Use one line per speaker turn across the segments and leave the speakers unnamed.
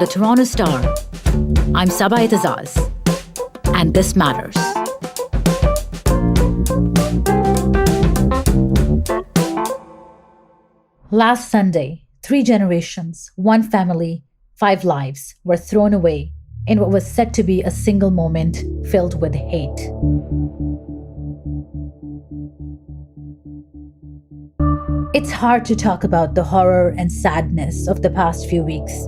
the Toronto Star, I'm Sabah Itazaz, and this matters. Last Sunday, 3 generations, 1 family, 5 lives were thrown away in what was said to be a single moment filled with hate. It's hard to talk about the horror and sadness of the past few weeks.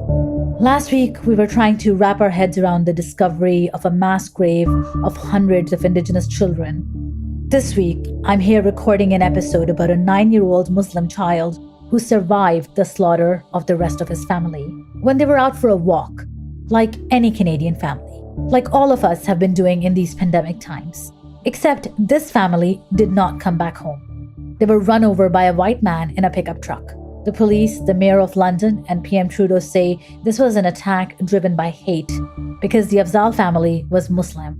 Last week, we were trying to wrap our heads around the discovery of a mass grave of hundreds of Indigenous children. This week, I'm here recording an episode about a 9-year-old Muslim child who survived the slaughter of the rest of his family when they were out for a walk, like any Canadian family, like all of us have been doing in these pandemic times. Except this family did not come back home. They were run over by a white man in a pickup truck. The police, the Mayor of London, and PM Trudeau say this was an attack driven by hate because the Afzaal family was Muslim.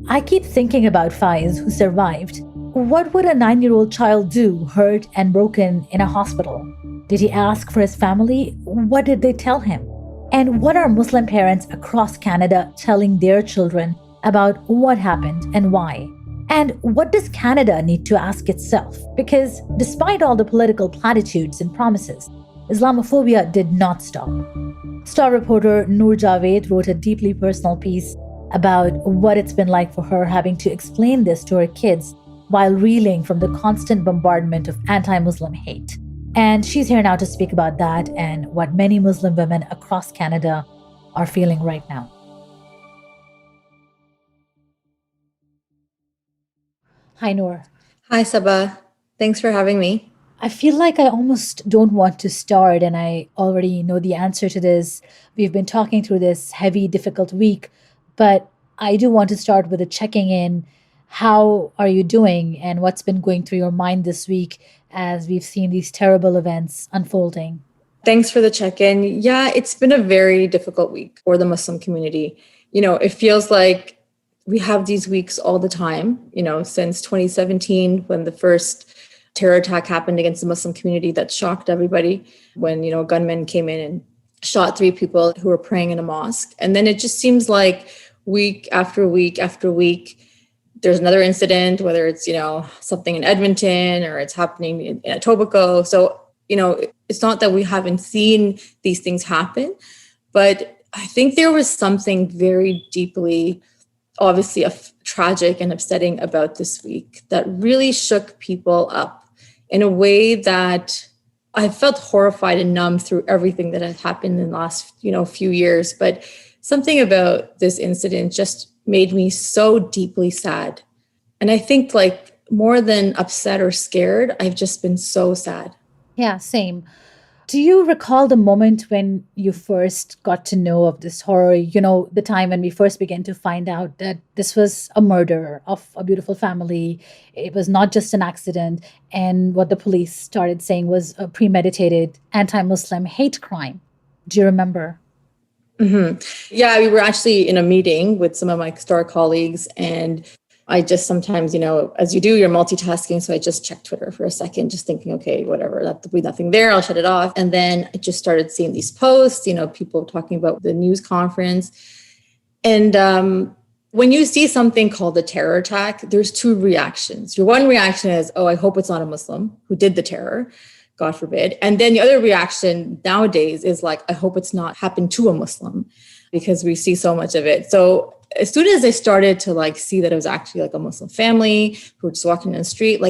I keep thinking about Faiz, who survived. What would a 9-year-old child do, hurt and broken in a hospital? Did he ask for his family? What did they tell him? And what are Muslim parents across Canada telling their children about what happened and why? And what does Canada need to ask itself? Because despite all the political platitudes and promises, Islamophobia did not stop. Star reporter Noor Javed wrote a deeply personal piece about what it's been like for her having to explain this to her kids while reeling from the constant bombardment of anti-Muslim hate. And she's here now to speak about that and what many Muslim women across Canada are feeling right now. Hi, Noor.
Hi, Sabah. Thanks for having me.
I feel like I almost don't want to start, and I already know the answer to this. We've been talking through this heavy, difficult week, but I do want to start with a checking in. How are you doing, and what's been going through your mind this week as we've seen these terrible events unfolding?
Thanks for the check-in. Yeah, it's been a very difficult week for the Muslim community. It feels like we have these weeks all the time, since 2017, when the first terror attack happened against the Muslim community that shocked everybody, when, gunmen came in and shot 3 people who were praying in a mosque. And then it just seems like week after week after week, there's another incident, whether it's, something in Edmonton or it's happening in Etobicoke. So, it's not that we haven't seen these things happen, but I think there was something very deeply, obviously, tragic and upsetting about this week that really shook people up in a way that I felt horrified and numb through everything that has happened in the last, few years. But something about this incident just made me so deeply sad. And I think more than upset or scared, I've just been so sad.
Yeah, same. Do you recall the moment when you first got to know of this horror? The time when we first began to find out that this was a murder of a beautiful family. It was not just an accident. And what the police started saying was a premeditated anti-Muslim hate crime. Do you remember?
Mm-hmm. Yeah, we were actually in a meeting with some of my Star colleagues, and I just sometimes, as you do, you're multitasking. So I just checked Twitter for a second, just thinking, okay, whatever, there'll be nothing there, I'll shut it off. And then I just started seeing these posts, people talking about the news conference. And when you see something called a terror attack, there's 2 reactions. Your one reaction is, oh, I hope it's not a Muslim who did the terror, God forbid. And then the other reaction nowadays is I hope it's not happened to a Muslim, because we see so much of it. So as soon as I started to see that it was actually a Muslim family who were just walking in the street, I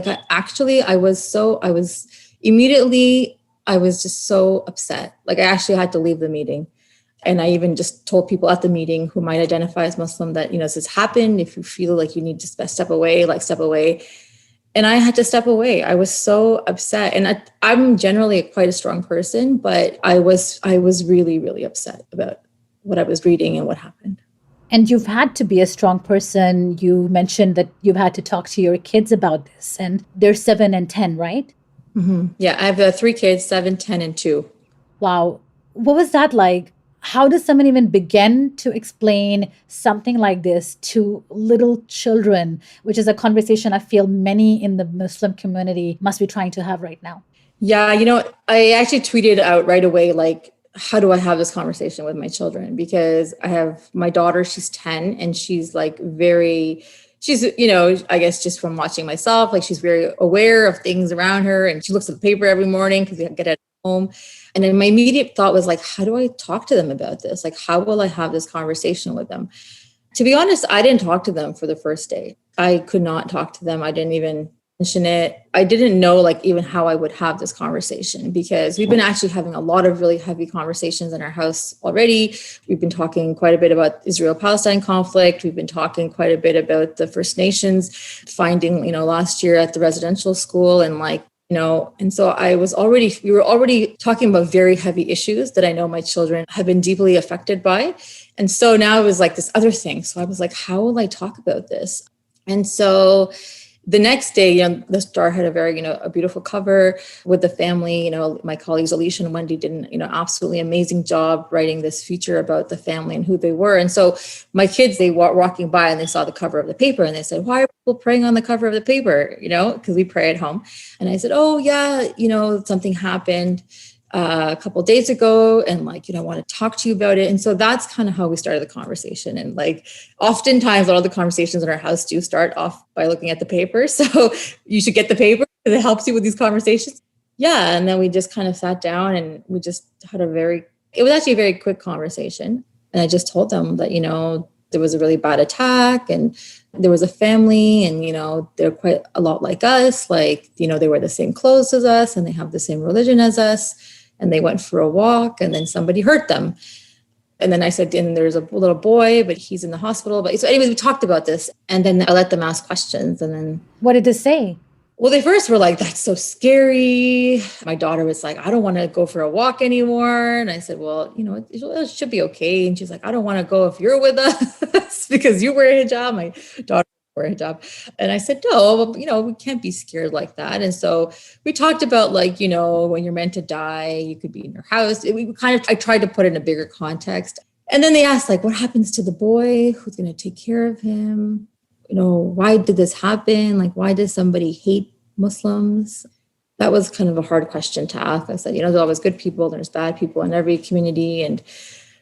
was just so upset. I actually had to leave the meeting. And I even just told people at the meeting who might identify as Muslim that, this has happened. If you feel like you need to step away, step away. And I had to step away. I was so upset. And I'm generally quite a strong person, but I was really, really upset about what I was reading and what happened.
And you've had to be a strong person. You mentioned that you've had to talk to your kids about this, and they're 7 and 10, right?
Mm-hmm. Yeah, I have 3 kids, 7, 10, and 2.
Wow. What was that like? How does someone even begin to explain something like this to little children, which is a conversation I feel many in the Muslim community must be trying to have right now?
Yeah, I actually tweeted out right away, how do I have this conversation with my children? Because I have my daughter, she's 10, and she's like she's, I guess just from watching myself, like she's very aware of things around her, and she looks at the paper every morning because we get it at home. And then my immediate thought was like, how do I talk to them about this? Like, how will I have this conversation with them? To be honest, I didn't talk to them for the first day. I could not talk to them. I didn't even mention it. I didn't know like even how I would have this conversation, because we've been actually having a lot of really heavy conversations in our house already. We've been talking quite a bit about Israel-Palestine conflict. We've been talking quite a bit about the First Nations finding, last year at the residential school, and and so we were already talking about very heavy issues that I know my children have been deeply affected by. And so now it was like this other thing. So I was like, how will I talk about this? And so the next day, the Star had a very, a beautiful cover with the family. My colleagues Alicia and Wendy did an, absolutely amazing job writing this feature about the family and who they were. And so my kids, they were walking by and they saw the cover of the paper and they said, why are people praying on the cover of the paper? Because we pray at home. And I said, oh yeah, something happened a couple of days ago, and I want to talk to you about it. And so that's kind of how we started the conversation. And oftentimes a lot of the conversations in our house do start off by looking at the paper. So you should get the paper because it helps you with these conversations. Yeah. And then we just kind of sat down and we just had it was actually a very quick conversation. And I just told them that, there was a really bad attack and there was a family, and, they're quite a lot like us. They wear the same clothes as us and they have the same religion as us. And they went for a walk and then somebody hurt them. And then I said, and there's a little boy, but he's in the hospital. But so anyways, we talked about this, and then I let them ask questions. And then
what did they say?
Well, they first were like, that's so scary. My daughter was like, I don't want to go for a walk anymore. And I said, well, it should be okay. And she's like, I don't want to go if you're with us because you wear a hijab. My daughter wear a hijab. And I said, no, we can't be scared like that. And so we talked about when you're meant to die, you could be in your house. I tried to put it in a bigger context. And then they asked what happens to the boy? Who's going to take care of him? Why did this happen? Why does somebody hate Muslims? That was kind of a hard question to ask. I said, there's always good people, there's bad people in every community. And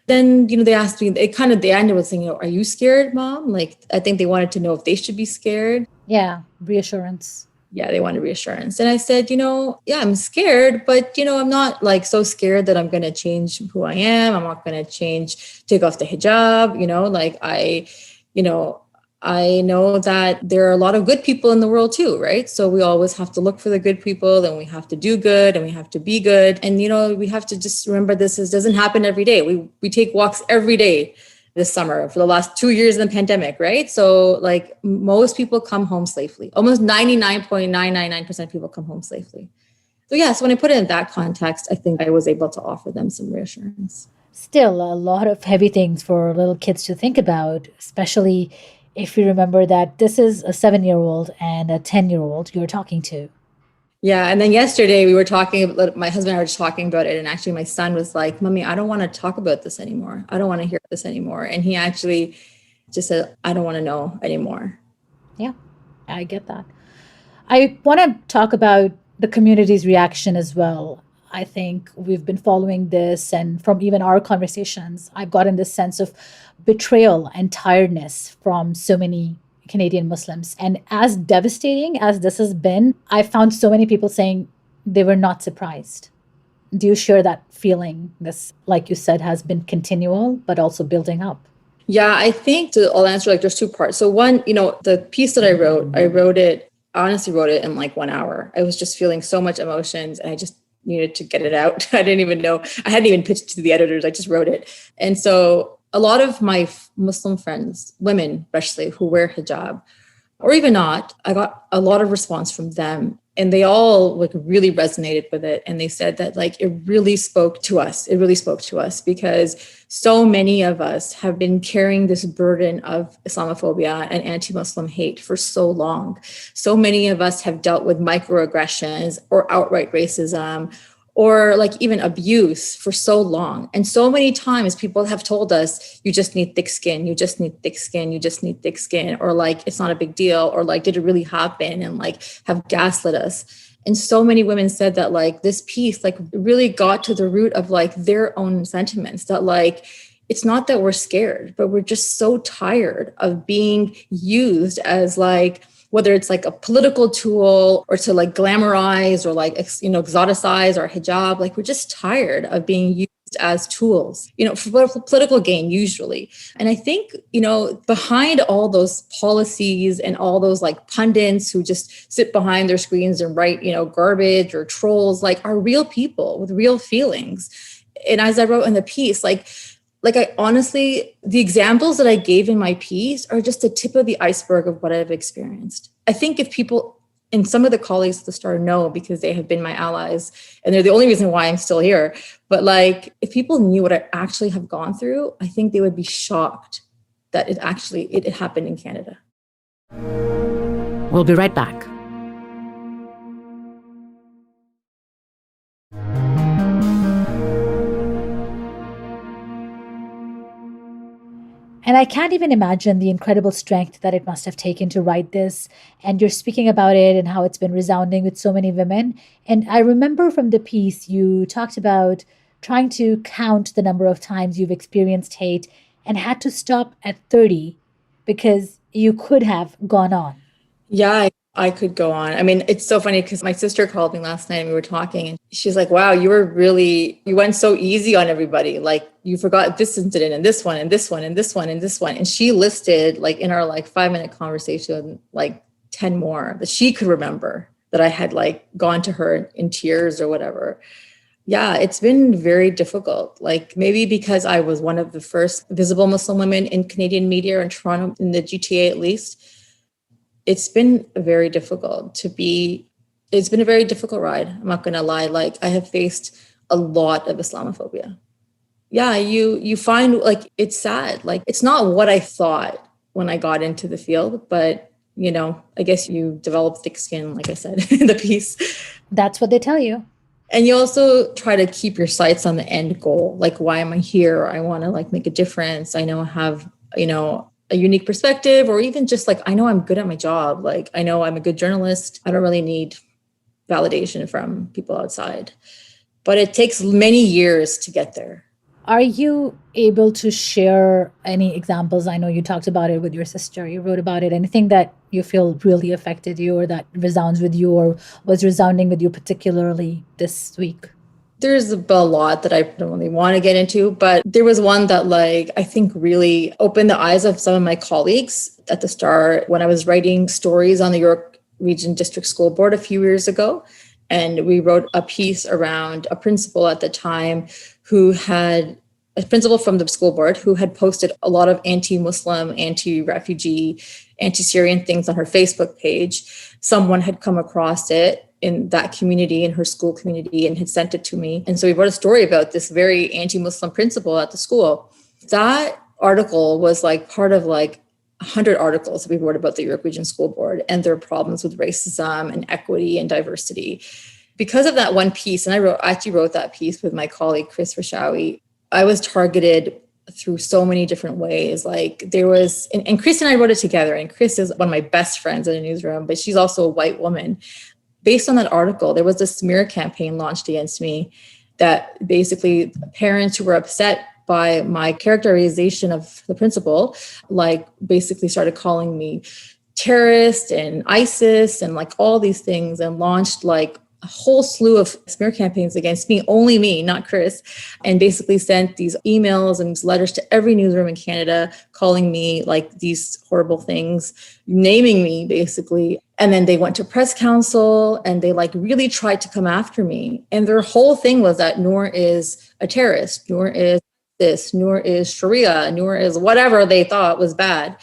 then, they asked me, they ended with saying, are you scared, Mom? I think they wanted to know if they should be scared.
Yeah, reassurance.
Yeah, they wanted reassurance. And I said, yeah, I'm scared, but, I'm not so scared that I'm going to change who I am. I'm not going to take off the hijab, I know that there are a lot of good people in the world too, right? So we always have to look for the good people, and we have to do good, and we have to be good. And, we have to just remember this doesn't happen every day. We take walks every day this summer for the last 2 years in the pandemic, right? So most people come home safely. Almost 99.999% of people come home safely. So when I put it in that context, I think I was able to offer them some reassurance.
Still a lot of heavy things for little kids to think about, especially if you remember that this is a 7-year-old and a 10-year-old you're talking to.
Yeah. And then yesterday we were talking, my husband and I were just talking about it. And actually my son was like, Mommy, I don't want to talk about this anymore. I don't want to hear this anymore. And he actually just said, I don't want to know anymore.
Yeah, I get that. I want to talk about the community's reaction as well. I think we've been following this, and from even our conversations, I've gotten this sense of betrayal and tiredness from so many Canadian Muslims. And as devastating as this has been, I found so many people saying they were not surprised. Do you share that feeling? This, like you said, has been continual, but also building up.
Yeah, I think I'll answer there's two parts. So one, the piece that I honestly wrote it in 1 hour. I was just feeling so much emotions, and I just needed to get it out. I didn't even know. I hadn't even pitched to the editors. I just wrote it. And so a lot of my Muslim friends, women especially, who wear hijab, or even not, I got a lot of response from them. And they all really resonated with it. And they said that it really spoke to us. It really spoke to us because so many of us have been carrying this burden of Islamophobia and anti-Muslim hate for so long. So many of us have dealt with microaggressions or outright racism or even abuse for so long. And so many times people have told us, you just need thick skin, you just need thick skin, you just need thick skin, or it's not a big deal, or did it really happen, and have gaslit us. And so many women said that like this piece like really got to the root of like their own sentiments, that like it's not that we're scared, but we're just so tired of being used as like, whether it's like a political tool or to like glamorize or like, exoticize our hijab. Like we're just tired of being used as tools, for political gain usually. And I think, behind all those policies and all those like pundits who just sit behind their screens and write, garbage or trolls, like are real people with real feelings. And as I wrote in the piece, like I honestly, the examples that I gave in my piece are just the tip of the iceberg of what I've experienced. I think if people, and some of the colleagues at the Star know because they have been my allies and they're the only reason why I'm still here. But like, if people knew what I actually have gone through, I think they would be shocked that it happened in Canada.
We'll be right back. And I can't even imagine the incredible strength that it must have taken to write this. And you're speaking about it and how it's been resounding with so many women. And I remember from the piece, you talked about trying to count the number of times you've experienced hate and had to stop at 30 because you could have gone on.
Yeah, I could go on. I mean, it's so funny because my sister called me last night and we were talking and she's like, wow, you went so easy on everybody. Like you forgot this incident and this one and this one and this one and this one. And she listed like in our like 5-minute conversation, like 10 more that she could remember that I had like gone to her in tears or whatever. Yeah, it's been very difficult. Like maybe because I was one of the first visible Muslim women in Canadian media in Toronto, in the GTA at least. It's been very difficult it's been a very difficult ride. I'm not going to lie. Like I have faced a lot of Islamophobia. Yeah, you find like, it's sad. Like it's not what I thought when I got into the field, but I guess you develop thick skin, like I said in the piece.
That's what they tell you.
And you also try to keep your sights on the end goal. Like, why am I here? I want to like make a difference. I know I have, a unique perspective, or even just like, I know I'm good at my job. Like, I know I'm a good journalist. I don't really need validation from people outside, but it takes many years to get there.
Are you able to share any examples? I know you talked about it with your sister. You wrote about it. Anything that you feel really affected you or that resounds with you or was resounding with you particularly this week?
There's a lot that I don't really want to get into, but there was one that like, I think really opened the eyes of some of my colleagues at the start when I was writing stories on the York Region District School Board a few years ago. And we wrote a piece around a principal at the time a principal from the school board who had posted a lot of anti-Muslim, anti-refugee, anti-Syrian things on her Facebook page. Someone had come across it in that community, in her school community, and had sent it to me. And so we wrote a story about this very anti-Muslim principal at the school. That article was like part of like 100 articles that we wrote about the York Region School Board and their problems with racism and equity and diversity. Because of that one piece, and I actually wrote that piece with my colleague, Chris Rashawi, I was targeted through so many different ways. Like there was, and Chris and I wrote it together, and Chris is one of my best friends in the newsroom, but she's also a white woman. Based on that article, there was a smear campaign launched against me that basically parents who were upset by my characterization of the principal, like basically started calling me terrorist and ISIS and like all these things, and launched like a whole slew of smear campaigns against me, only me, not Chris, and basically sent these emails and letters to every newsroom in Canada calling me like these horrible things, naming me basically. And then they went to press council and they like really tried to come after me. And their whole thing was that Noor is a terrorist, Noor is this, Noor is Sharia, Noor is whatever they thought was bad.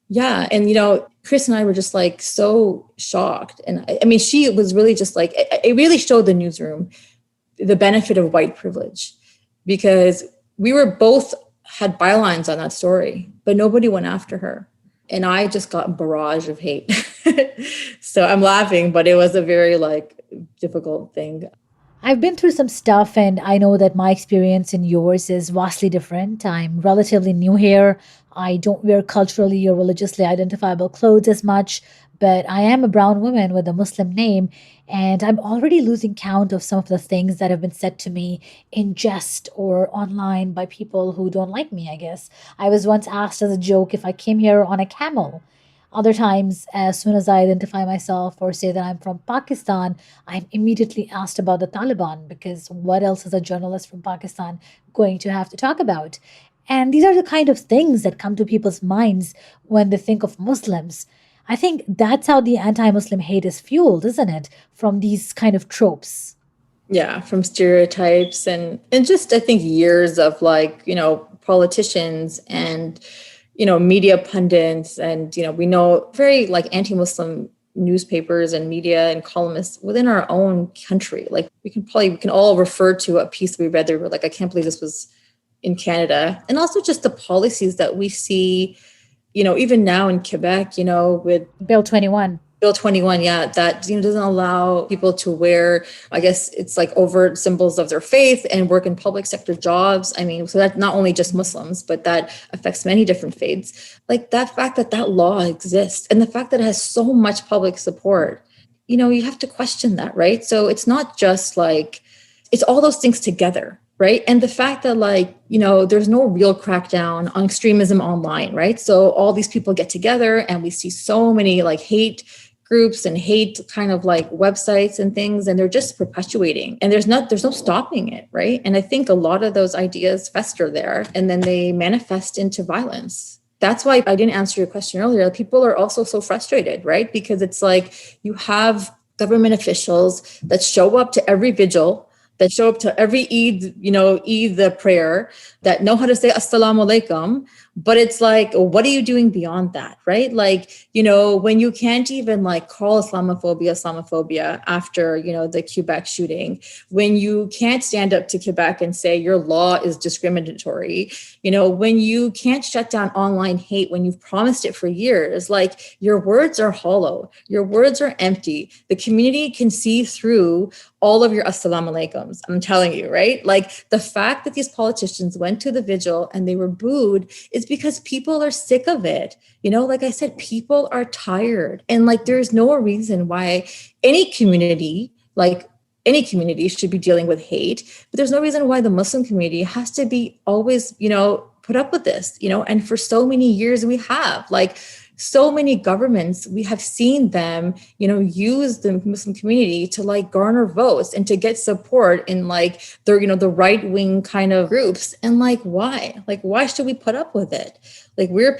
Yeah. And, Chris and I were just like so shocked. And I mean, she was really just like, it really showed the newsroom the benefit of white privilege, because we were both had bylines on that story, but nobody went after her. And I just got a barrage of hate. So I'm laughing, but it was a very like difficult thing.
I've been through some stuff, and I know that my experience and yours is vastly different. I'm relatively new here. I don't wear culturally or religiously identifiable clothes as much, but I am a brown woman with a Muslim name, and I'm already losing count of some of the things that have been said to me in jest or online by people who don't like me, I guess. I was once asked as a joke if I came here on a camel. Other times, as soon as I identify myself or say that I'm from Pakistan, I'm immediately asked about the Taliban because what else is a journalist from Pakistan going to have to talk about? And these are the kind of things that come to people's minds when they think of Muslims. I think that's how the anti Muslim hate is fueled, isn't it? From these kind of tropes.
Yeah, from stereotypes and just I think years of like, politicians and media pundits and we know very like anti-Muslim newspapers and media and columnists within our own country. Like we can all refer to a piece we read there. We're like, I can't believe this was in Canada. And also just the policies that we see, even now in Quebec, with
Bill 21.
Bill 21, yeah, that doesn't allow people to wear, I guess it's like overt symbols of their faith and work in public sector jobs. I mean, so that's not only just Muslims, but that affects many different faiths. Like that fact that that law exists and the fact that it has so much public support, you have to question that, right? So it's not just like, it's all those things together, right? And the fact that like, there's no real crackdown on extremism online, right? So all these people get together and we see so many like hate groups and hate kind of like websites and things, and they're just perpetuating and there's no stopping it, right? And I think a lot of those ideas fester there and then they manifest into violence. That's why I didn't answer your question earlier. People are also so frustrated, right? Because it's like you have government officials that show up to every vigil, that show up to every Eid, Eid the prayer, that know how to say Assalamu alaikum. But it's like, what are you doing beyond that, right? Like, when you can't even like call Islamophobia after, the Quebec shooting, when you can't stand up to Quebec and say your law is discriminatory, when you can't shut down online hate, when you've promised it for years, like your words are hollow, your words are empty. The community can see through all of your assalamu alaikums. I'm telling you, right? Like the fact that these politicians went to the vigil and they were booed is because people are sick of it. Like I said, people are tired. And like there's no reason why any community should be dealing with hate, but there's no reason why the Muslim community has to be always, put up with this, and for so many years we have like so many governments, we have seen them, use the Muslim community to like garner votes and to get support in like their, the right wing kind of groups. And like, why? Like, why should we put up with it? Like we're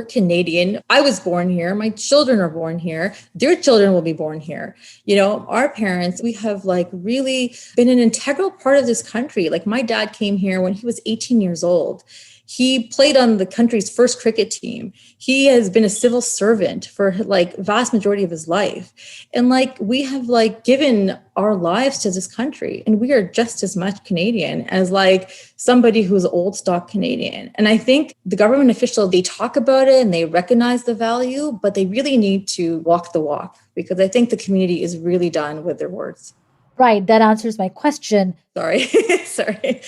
Canadian. I was born here. My children are born here. Their children will be born here. Our parents, we have like really been an integral part of this country. Like my dad came here when he was 18 years old. He played on the country's first cricket team. He has been a civil servant for like vast majority of his life. And like we have like given our lives to this country and we are just as much Canadian as like somebody who's old stock Canadian. And I think the government official, they talk about it and they recognize the value, but they really need to walk the walk because I think the community is really done with their words.
Right, that answers my question.
Sorry. Sorry.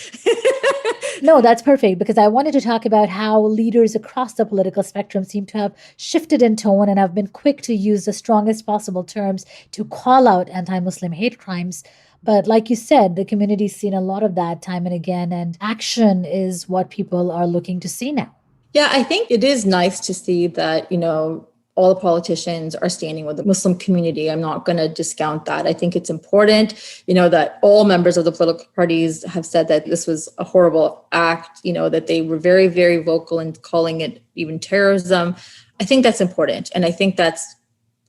No, that's perfect because I wanted to talk about how leaders across the political spectrum seem to have shifted in tone and have been quick to use the strongest possible terms to call out anti Muslim hate crimes. But like you said, the community's seen a lot of that time and again, and action is what people are looking to see now.
Yeah, I think it is nice to see that, all the politicians are standing with the Muslim community. I'm not going to discount that. I think it's important, that all members of the political parties have said that this was a horrible act, that they were very, very vocal in calling it even terrorism. I think that's important. And I think that's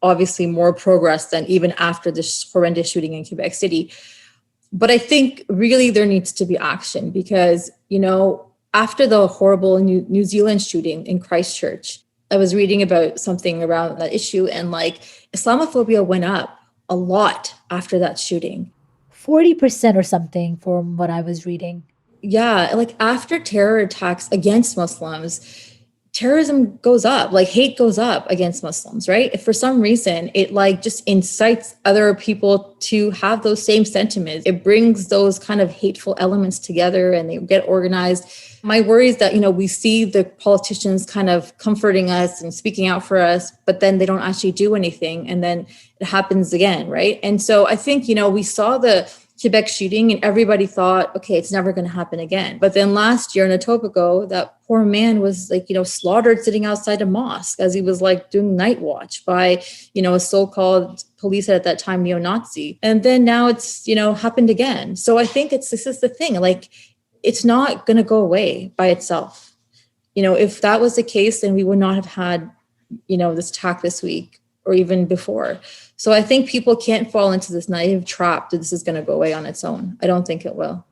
obviously more progress than even after this horrendous shooting in Quebec City. But I think really there needs to be action because, after the horrible New Zealand shooting in Christchurch, I was reading about something around that issue and like Islamophobia went up a lot after that shooting.
40% or something from what I was reading.
Yeah, like after terror attacks against Muslims, terrorism goes up, like hate goes up against Muslims, right? If for some reason it like just incites other people to have those same sentiments, it brings those kind of hateful elements together and they get organized. My worry is that, we see the politicians kind of comforting us and speaking out for us, but then they don't actually do anything. And then it happens again, right? And so I think, we saw the Quebec shooting and everybody thought, okay, it's never going to happen again. But then last year in Etobicoke, that poor man was like, slaughtered sitting outside a mosque as he was like doing night watch by, a so-called police at that time, neo-Nazi. And then now it's, happened again. So I think this is the thing, like, it's not going to go away by itself. If that was the case, then we would not have had, this attack this week or even before. So I think people can't fall into this naive trap that this is going to go away on its own. I don't think it will.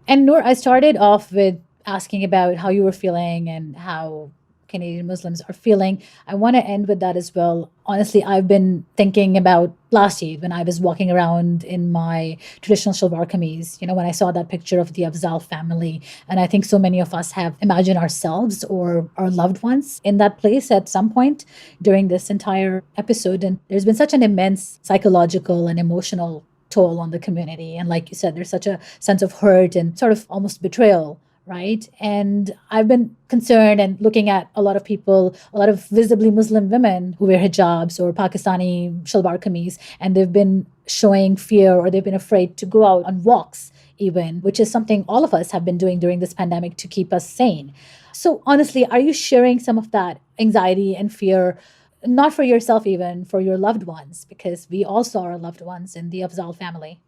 And Noor, I started off with asking about how you were feeling and how Canadian Muslims are feeling. I want to end with that as well. Honestly, I've been thinking about last year when I was walking around in my traditional shalwar kameez, when I saw that picture of the Afzaal family. And I think so many of us have imagined ourselves or our loved ones in that place at some point during this entire episode. And there's been such an immense psychological and emotional toll on the community. And like you said, there's such a sense of hurt and sort of almost betrayal, right? And I've been concerned and looking at a lot of people, a lot of visibly Muslim women who wear hijabs or Pakistani shalwar kameez, and they've been showing fear or they've been afraid to go out on walks even, which is something all of us have been doing during this pandemic to keep us sane. So honestly, are you sharing some of that anxiety and fear, not for yourself even, for your loved ones? Because we all saw our loved ones in the Afzaal family.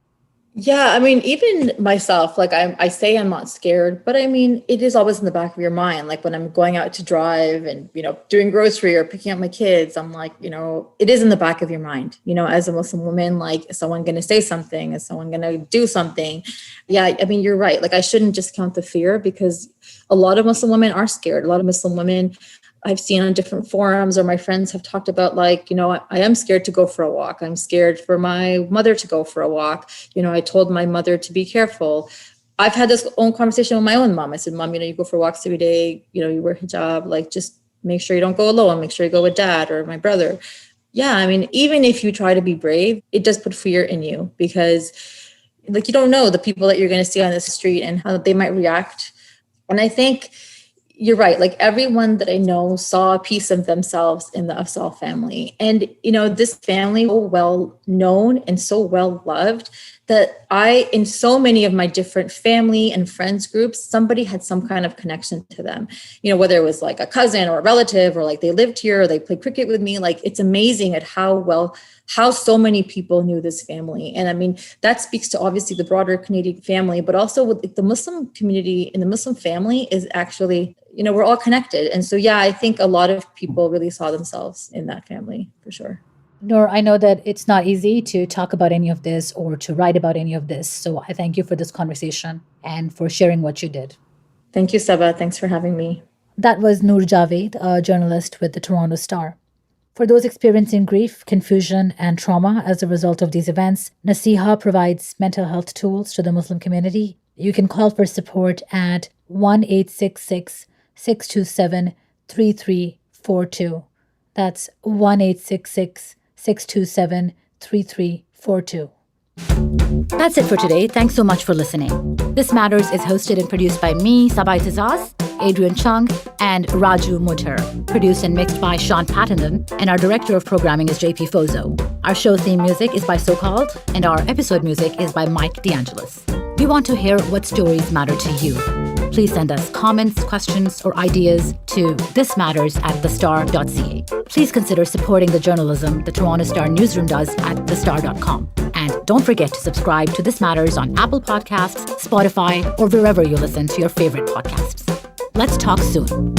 Yeah, I mean, even myself, like I say I'm not scared, but I mean, it is always in the back of your mind. Like when I'm going out to drive and, doing grocery or picking up my kids, I'm like, it is in the back of your mind, as a Muslim woman, like, is someone going to say something? Is someone going to do something? Yeah, I mean, you're right. Like I shouldn't discount the fear because a lot of Muslim women are scared. A lot of Muslim women I've seen on different forums or my friends have talked about like, I am scared to go for a walk. I'm scared for my mother to go for a walk. I told my mother to be careful. I've had this own conversation with my own mom. I said, Mom, you go for walks every day. You wear hijab, like just make sure you don't go alone. Make sure you go with dad or my brother. Yeah. I mean, even if you try to be brave, it does put fear in you because like, you don't know the people that you're going to see on the street and how they might react. And I think you're right. Like everyone that I know saw a piece of themselves in the Afzaal family. And, this family so well known and so well loved that in so many of my different family and friends groups, somebody had some kind of connection to them, whether it was like a cousin or a relative or like they lived here or they played cricket with me. Like it's amazing at how so many people knew this family. And I mean, that speaks to obviously the broader Canadian family, but also with the Muslim community and the Muslim family is actually, we're all connected. And so, yeah, I think a lot of people really saw themselves in that family for sure.
Noor, I know that it's not easy to talk about any of this or to write about any of this. So I thank you for this conversation and for sharing what you did.
Thank you, Saba. Thanks for having me.
That was Noor Javed, a journalist with the Toronto Star. For those experiencing grief, confusion, and trauma as a result of these events, Naseeha provides mental health tools to the Muslim community. You can call for support at 1-866-627-3342. That's 1-866-627-3342. That's it for today. Thanks so much for listening. This Matters is hosted and produced by me, Sabai Tazaz, Adrian Chung, and Raju Mutter. Produced and mixed by Sean Pattenden, and our director of programming is JP Fozo. Our show theme music is by So-Called, and our episode music is by Mike DeAngelis. We want to hear what stories matter to you. Please send us comments, questions, or ideas to thismatters@thestar.ca. Please consider supporting the journalism the Toronto Star newsroom does at thestar.com. And don't forget to subscribe to This Matters on Apple Podcasts, Spotify, or wherever you listen to your favorite podcasts. Let's talk soon.